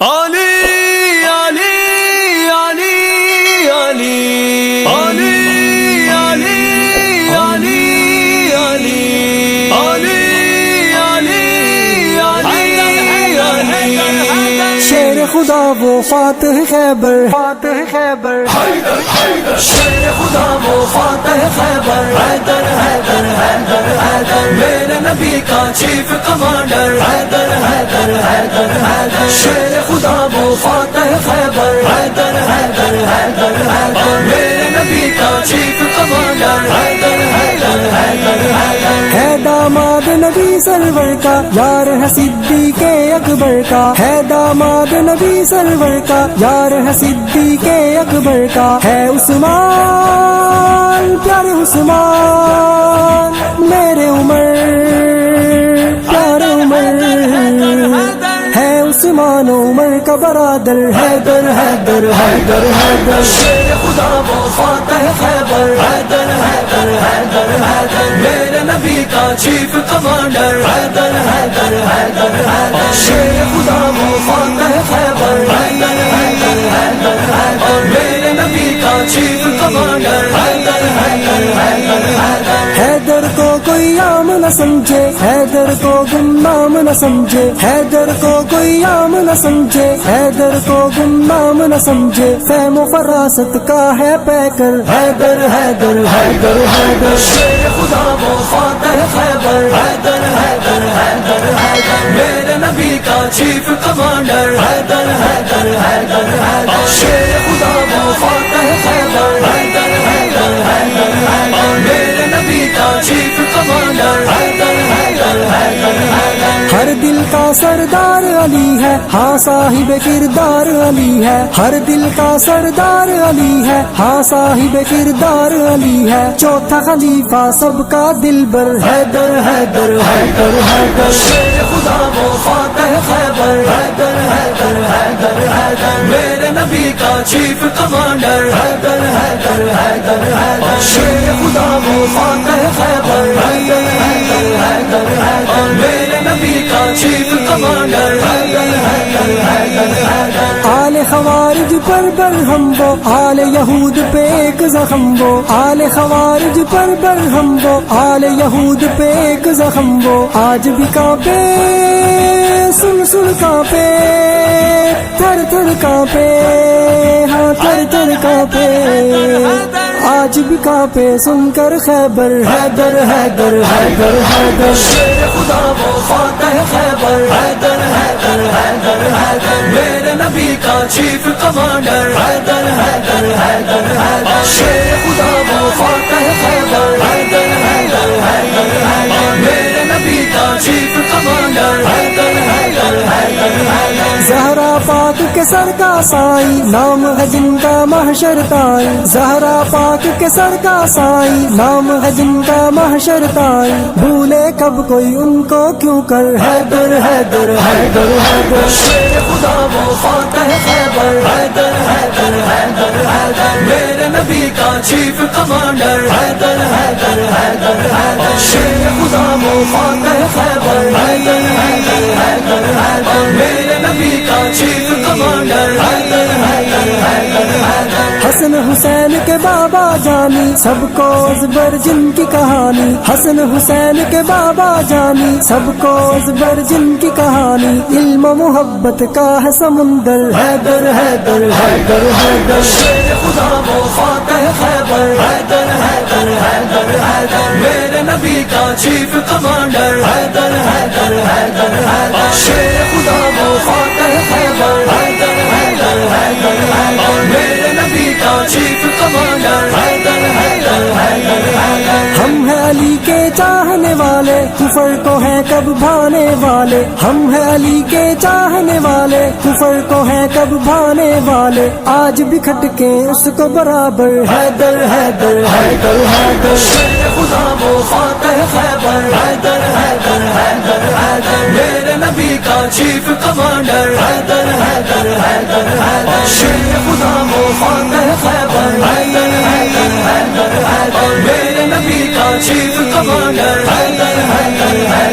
علی علی علی علی علی علی علی علی علی علی علی شیر خدا وہ فاتح خیبر، فاتح خیبر، شیر خدا وہ فاتح خیبر، حیدر حیدر حیدر حیدر میرے نبی کا چیف کمانڈر، حیدر حیدر حیدر حیدر شیر خدا وہ فاتح خیبر، حیدر حیدر حیدر حیدر میرے نبی کا چیف کمانڈر، حیدر حیدر حیدر حیدر ہے داماد نبی سرور کا، یار ہے صدیق اکبر کا، ہے داماد نبی سرور کا، یار ہے صدیق اکبر کا، ہے عثمان پیارے عثمان میرے عمر پیارے عمر، ہے عثمان عمر کا برادر، حیدر حیدر حیدر حیدر شیر خدا وہ فاتح خیبر، حیدر حیدر حیدر حیدر میرے نبی کا چیف کمانڈر، حیدر حیدر حیدر حیدر شیر خدا وہ فاتح خیبر، حیدر حیدر حیدر حیدر میرے نبی کا چیف کمانڈر، حیدر حیدر حیدر حیدر حیدر کو کوئی عام نہ سمجھے، حیدر کو گمنام نہ سمجھے، حیدر کو کوئی عام نہ سمجھے، حیدر کو گمنام نہ سمجھے، فہم و فراست کا ہے پیکر، حیدر حیدر حیدر حیدر شیر خدا وہ فاتح خیبر، حیدر حیدر حیدر حیدر میرے نبی کا چیف کمانڈر، حیدر حیدر حیدر حیدر شیر خدا وہ فاتح خیبر، حیدر حیدر حیدر حیدر میرے نبی کا چیف کمانڈر، حیدر حیدر حیدر حیدر ہر دل کا سردار علی ہے، ہاں صاحب کردار علی ہے، ہر دل کا سردار علی ہے، ہاں صاحب کردار علی ہے، چوتھا خلیفہ سب کا دلبر، حیدر حیدر حیدر حیدر شیر خدا وہ فاتح خیبر، حیدر حیدر حیدر حیدر میرے نبی کا چیف کمانڈر، حیدر حیدر حیدر حیدر شیر خدا وہ فاتح خیبر، حیدر حیدر حیدر حیدر میرے نبی کا چیف کمانڈر، حیدر حیدر حیدر حیدر آل خوارج پر برہم وہ، آل یہود پہ ایک زخم وہ، آل خوارج پر برہم وہ، آل یہود پہ ایک زخم وہ، آج بھی کانپے سن سن کانپے، تھر تھر کانپے، ہاں تھر تھر کانپے، آج بھی کانپے سن کر خیبر، حیدر حیدر حیدر حیدر شیر خدا وہ فاتح خیبر، حیدر حیدر حیدر حیدر میرے نبی کا چیف کمانڈر، حیدر حیدر حیدر حیدر شیر خدا وہ فاتح خیبر، حیدر حیدر حیدر حیدر میرے نبی کا چیف کمانڈر، حیدر حیدر حیدر حیدر زہرا پاک کے سر کا سائی، نام ہے جن کا محشر تائی، زہرا پاک کے سر کا سائی، نام ہے جن کا محشر تائی، بھولے کب کوئی ان کو کیوں کر، حیدر حیدر حیدر حیدر شیر خدا وہ فاتح خیبر، حیدر حیدر حیدر حیدر میرے نبی کا چیف کمانڈر، حیدر حیدر حیدر حیدر شیر خدا وہ فاتح خیبر، حیدر حیدر حیدر حیدر میرے نبی کا چیف کمانڈر، حیدر حیدر حیدر حیدر حسن حسین کے بابا جانی، سب کو ازبر جن کی کہانی، حسن حسین کے بابا جانی، سب کو ازبر جن کی کہانی، علم و محبت کا ہے سمندر، حیدر حیدر حیدر حیدر شیر خدا وہ فاتح خیبر، حیدر حیدر حیدر حیدر میرے نبی کا چیف کمانڈر، حیدر حیدر حیدر حیدر شیر خدا وہ فاتح خیبر، حیدر حیدر حیدر حیدر میرے نبی کا چیف کمانڈر، حیدر حیدر حیدر حیدر ہم ہیں علی کے چاہنے والے، کفر کو ہیں کب بھانے والے، ہم ہیں علی کے چاہنے والے، کفر کو ہیں کب بھانے والے، آج بھی کھٹکے اس کو برابر، حیدر حیدر حیدر حیدر شیر خدا وہ فاتح خیبر، حیدر حیدر حیدر حیدر میرے نبی کا چیف کمانڈر، حیدر حیدر حیدر حیدر شیر خدا وہ فاتح خیبر، حیدر حیدر حیدر حیدر میرے نبی کا چیف کمانڈر، حیدر حیدر حیدر